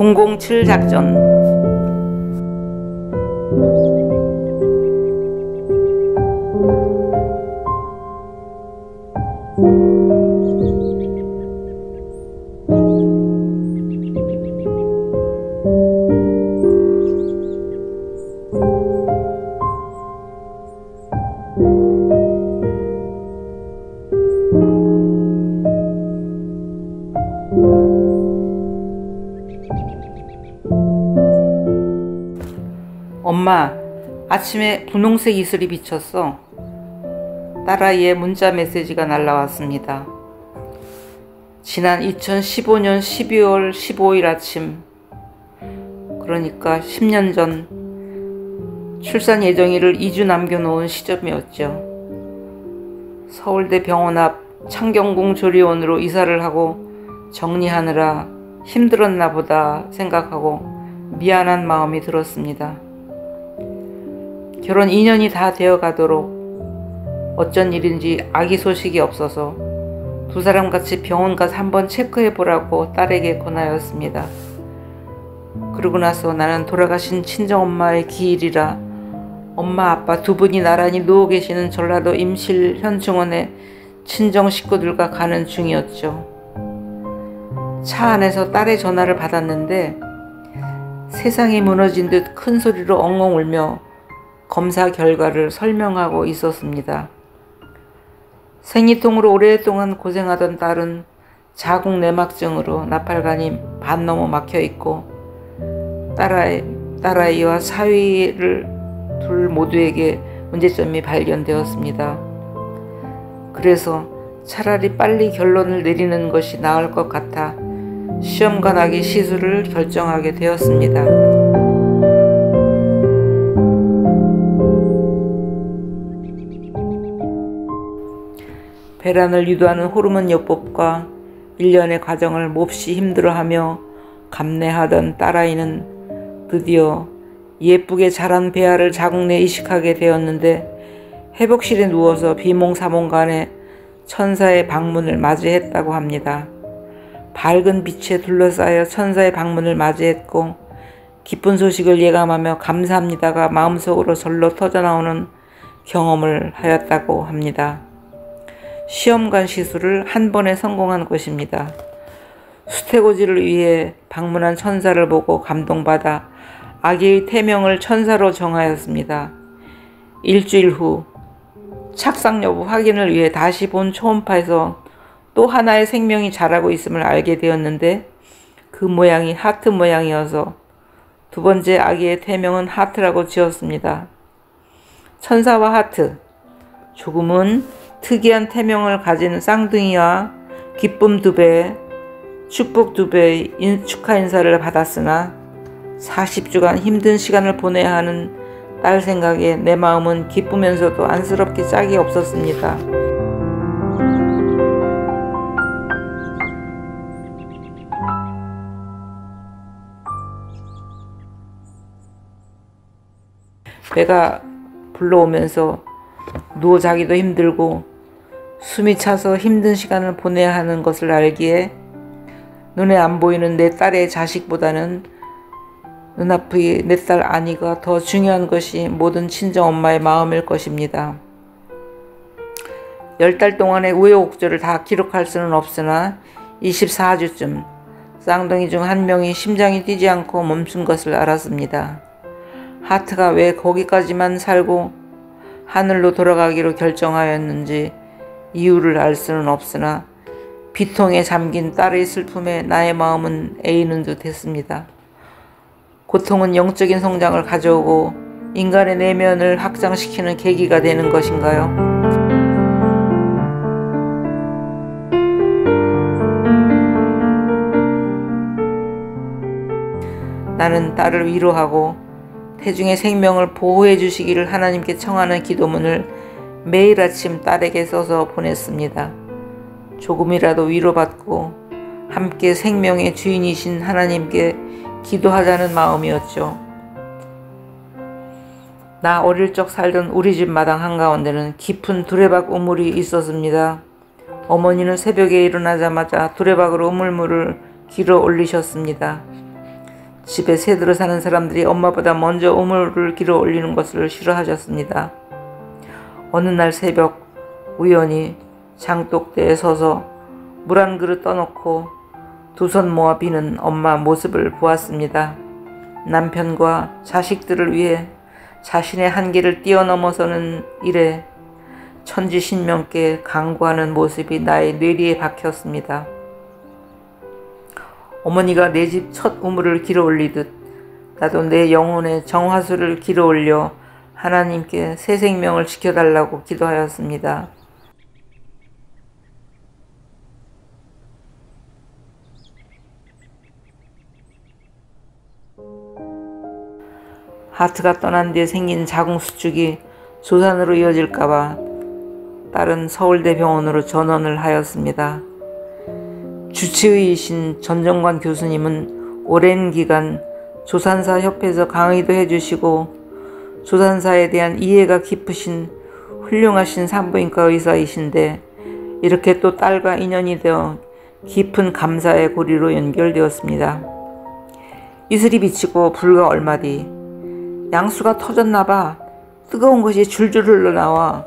007 작전. 엄마, 아침에 분홍색 이슬이 비쳤어. 딸아이의 문자 메시지가 날라왔습니다. 지난 2015년 12월 15일 아침, 그러니까 10년 전 출산 예정일을 2주 남겨놓은 시점이었죠. 서울대 병원 앞 창경궁 조리원으로 이사를 하고 정리하느라 힘들었나 보다 생각하고 미안한 마음이 들었습니다. 결혼 2년이 다 되어 가도록 어쩐 일인지 아기 소식이 없어서 두 사람 같이 병원 가서 한번 체크해 보라고 딸에게 권하였습니다. 그러고 나서 나는 돌아가신 친정엄마의 기일이라 엄마 아빠 두 분이 나란히 누워 계시는 전라도 임실 현충원에 친정 식구들과 가는 중이었죠. 차 안에서 딸의 전화를 받았는데 세상이 무너진 듯 큰 소리로 엉엉 울며 검사 결과를 설명하고 있었습니다. 생리통으로 오랫동안 고생하던 딸은 자궁 내막증으로 나팔관이 반 넘어 막혀있고 딸아이와 사위를 둘 모두에게 문제점이 발견되었습니다. 그래서 차라리 빨리 결론을 내리는 것이 나을 것 같아 시험관하기 시술을 결정하게 되었습니다. 배란을 유도하는 호르몬 요법과 일련의 과정을 몹시 힘들어하며 감내하던 딸아이는 드디어 예쁘게 자란 배아를 자궁 내 이식하게 되었는데 회복실에 누워서 비몽사몽간에 천사의 방문을 맞이했다고 합니다. 밝은 빛에 둘러싸여 천사의 방문을 맞이했고 기쁜 소식을 예감하며 감사합니다가 마음속으로 절로 터져나오는 경험을 하였다고 합니다. 시험관 시술을 한 번에 성공한 것입니다. 수태고지를 위해 방문한 천사를 보고 감동받아 아기의 태명을 천사로 정하였습니다. 일주일 후 착상 여부 확인을 위해 다시 본 초음파에서 또 하나의 생명이 자라고 있음을 알게 되었는데 그 모양이 하트 모양이어서 두 번째 아기의 태명은 하트라고 지었습니다. 천사와 하트, 조금은 특이한 태명을 가진 쌍둥이와 기쁨 2배, 축복 2배의 축하 인사를 받았으나 40주간 힘든 시간을 보내야 하는 딸 생각에 내 마음은 기쁘면서도 안쓰럽게 짝이 없었습니다. 배가 불러오면서 누워 자기도 힘들고 숨이 차서 힘든 시간을 보내야 하는 것을 알기에 눈에 안 보이는 내 딸의 자식보다는 눈앞의 내 딸 아니가 더 중요한 것이 모든 친정엄마의 마음일 것입니다. 10달 동안의 우여곡절을 다 기록할 수는 없으나 24주쯤 쌍둥이 중 한 명이 심장이 뛰지 않고 멈춘 것을 알았습니다. 하트가 왜 거기까지만 살고 하늘로 돌아가기로 결정하였는지 이유를 알 수는 없으나 비통에 잠긴 딸의 슬픔에 나의 마음은 애이는 듯 했습니다. 고통은 영적인 성장을 가져오고 인간의 내면을 확장시키는 계기가 되는 것인가요? 나는 딸을 위로하고 태중의 생명을 보호해 주시기를 하나님께 청하는 기도문을 매일 아침 딸에게 써서 보냈습니다. 조금이라도 위로받고 함께 생명의 주인이신 하나님께 기도하자는 마음이었죠. 나 어릴 적 살던 우리 집 마당 한가운데는 깊은 두레박 우물이 있었습니다. 어머니는 새벽에 일어나자마자 두레박으로 우물물을 길어 올리셨습니다. 집에 새들어 사는 사람들이 엄마보다 먼저 우물을 길어 올리는 것을 싫어하셨습니다. 어느 날 새벽 우연히 장독대에 서서 물 한 그릇 떠놓고 두 손 모아 비는 엄마 모습을 보았습니다. 남편과 자식들을 위해 자신의 한계를 뛰어넘어서는 일에 천지신명께 강구하는 모습이 나의 뇌리에 박혔습니다. 어머니가 내 집 첫 우물을 길어 올리듯 나도 내 영혼의 정화수를 길어 올려 하나님께 새 생명을 지켜달라고 기도하였습니다. 하트가 떠난 뒤에 생긴 자궁수축이 조산으로 이어질까봐 딸은 서울대 병원으로 전원을 하였습니다. 주치의이신 전정관 교수님은 오랜 기간 조산사 협회에서 강의도 해주시고 조산사에 대한 이해가 깊으신 훌륭하신 산부인과 의사이신데 이렇게 또 딸과 인연이 되어 깊은 감사의 고리로 연결되었습니다. 이슬이 비치고 불과 얼마 뒤 양수가 터졌나봐 뜨거운 것이 줄줄 흘러나와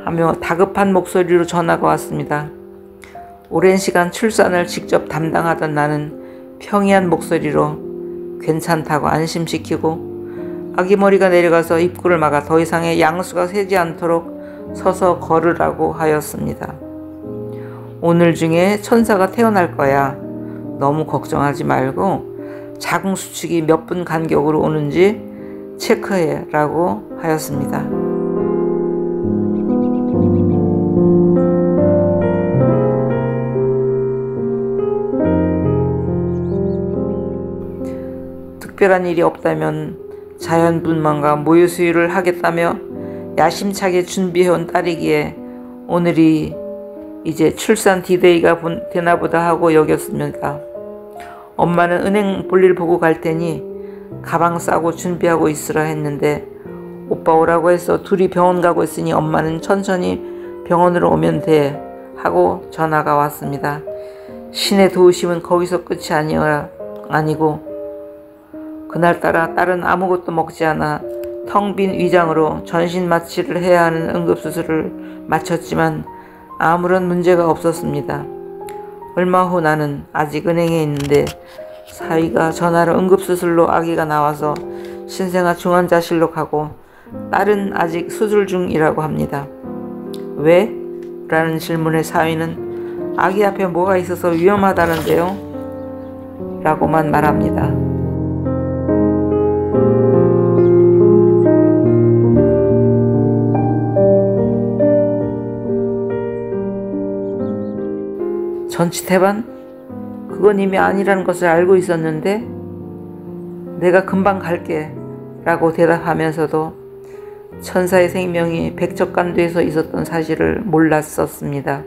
하며 다급한 목소리로 전화가 왔습니다. 오랜 시간 출산을 직접 담당하던 나는 평이한 목소리로 괜찮다고 안심시키고 아기 머리가 내려가서 입구를 막아 더 이상의 양수가 새지 않도록 서서 걸으라고 하였습니다. 오늘 중에 천사가 태어날 거야. 너무 걱정하지 말고 자궁수축이 몇 분 간격으로 오는지 체크해 라고 하였습니다. 특별한 일이 없다면 자연분만과 모유수유를 하겠다며 야심차게 준비해온 딸이기에 오늘이 이제 출산 디데이가 되나보다 하고 여겼습니다. 엄마는 은행 볼일 보고 갈 테니 가방 싸고 준비하고 있으라 했는데 오빠 오라고 해서 둘이 병원 가고 있으니 엄마는 천천히 병원으로 오면 돼 하고 전화가 왔습니다. 신의 도우심은 거기서 끝이 아니고 그날따라 딸은 아무것도 먹지 않아 텅 빈 위장으로 전신 마취를 해야 하는 응급수술을 마쳤지만 아무런 문제가 없었습니다. 얼마 후 나는 아직 은행에 있는데 사위가 전화로 응급수술로 아기가 나와서 신생아 중환자실로 가고 딸은 아직 수술 중이라고 합니다. 왜? 라는 질문에 사위는 아기 앞에 뭐가 있어서 위험하다는데요? 라고만 말합니다. 전치태반? 그건 이미 아니라는 것을 알고 있었는데 내가 금방 갈게 라고 대답하면서도 천사의 생명이 백척간도에서 있었던 사실을 몰랐었습니다.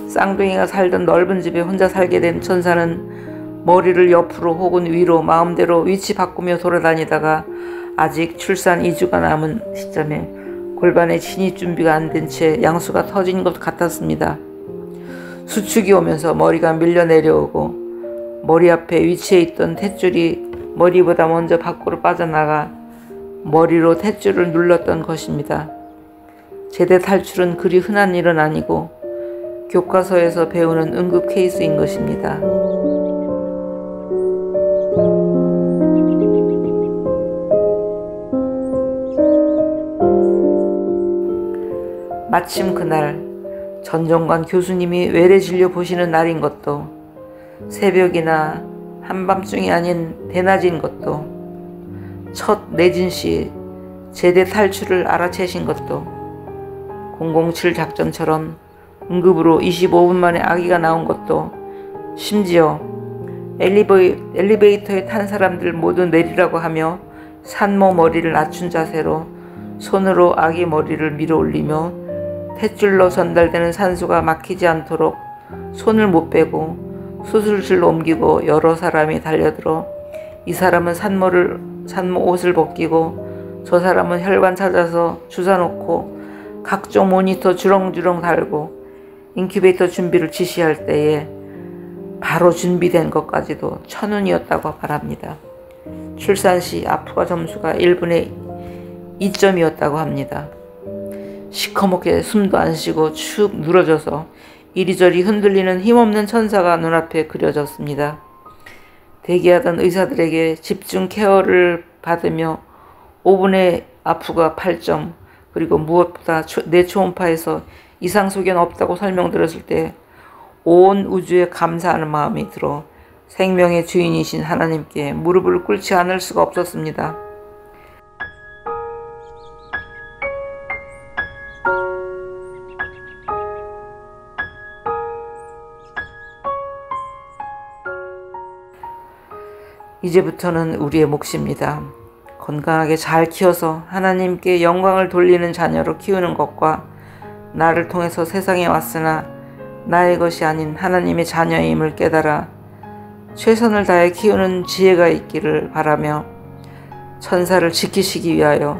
쌍둥이가 살던 넓은 집에 혼자 살게 된 천사는 머리를 옆으로 혹은 위로 마음대로 위치 바꾸며 돌아다니다가 아직 출산 2주가 남은 시점에 골반의 진입 준비가 안 된 채 양수가 터진 것 같았습니다. 수축이 오면서 머리가 밀려 내려오고 머리 앞에 위치해 있던 탯줄이 머리보다 먼저 밖으로 빠져나가 머리로 탯줄을 눌렀던 것입니다. 제대 탈출은 그리 흔한 일은 아니고 교과서에서 배우는 응급 케이스인 것입니다. 마침 그날 전정관 교수님이 외래 진료 보시는 날인 것도 새벽이나 한밤중이 아닌 대낮인 것도 첫 내진시 제대 탈출을 알아채신 것도 007 작전처럼 응급으로 25분 만에 아기가 나온 것도 심지어 엘리베이터에 탄 사람들 모두 내리라고 하며 산모 머리를 낮춘 자세로 손으로 아기 머리를 밀어 올리며 탯줄로 전달되는 산소가 막히지 않도록 손을 못 빼고 수술실로 옮기고 여러 사람이 달려들어 이 사람은 산모 옷을 벗기고 저 사람은 혈관 찾아서 주사 놓고 각종 모니터 주렁주렁 달고 인큐베이터 준비를 지시할 때에 바로 준비된 것까지도 천운이었다고 말합니다. 출산 시 아프가 점수가 1분의 2점이었다고 합니다. 시커멓게 숨도 안 쉬고 축 늘어져서 이리저리 흔들리는 힘없는 천사가 눈앞에 그려졌습니다. 대기하던 의사들에게 집중 케어를 받으며 5분의 아프가 8점, 그리고 무엇보다 내 초음파에서 이상 소견 없다고 설명드렸을 때 온 우주에 감사하는 마음이 들어 생명의 주인이신 하나님께 무릎을 꿇지 않을 수가 없었습니다. 이제부터는 우리의 몫입니다. 건강하게 잘 키워서 하나님께 영광을 돌리는 자녀로 키우는 것과 나를 통해서 세상에 왔으나 나의 것이 아닌 하나님의 자녀임을 깨달아 최선을 다해 키우는 지혜가 있기를 바라며 천사를 지키시기 위하여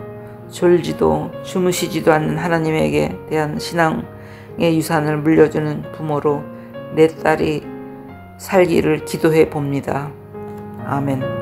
졸지도 주무시지도 않는 하나님에게 대한 신앙의 유산을 물려주는 부모로 내 딸이 살기를 기도해 봅니다. 아멘.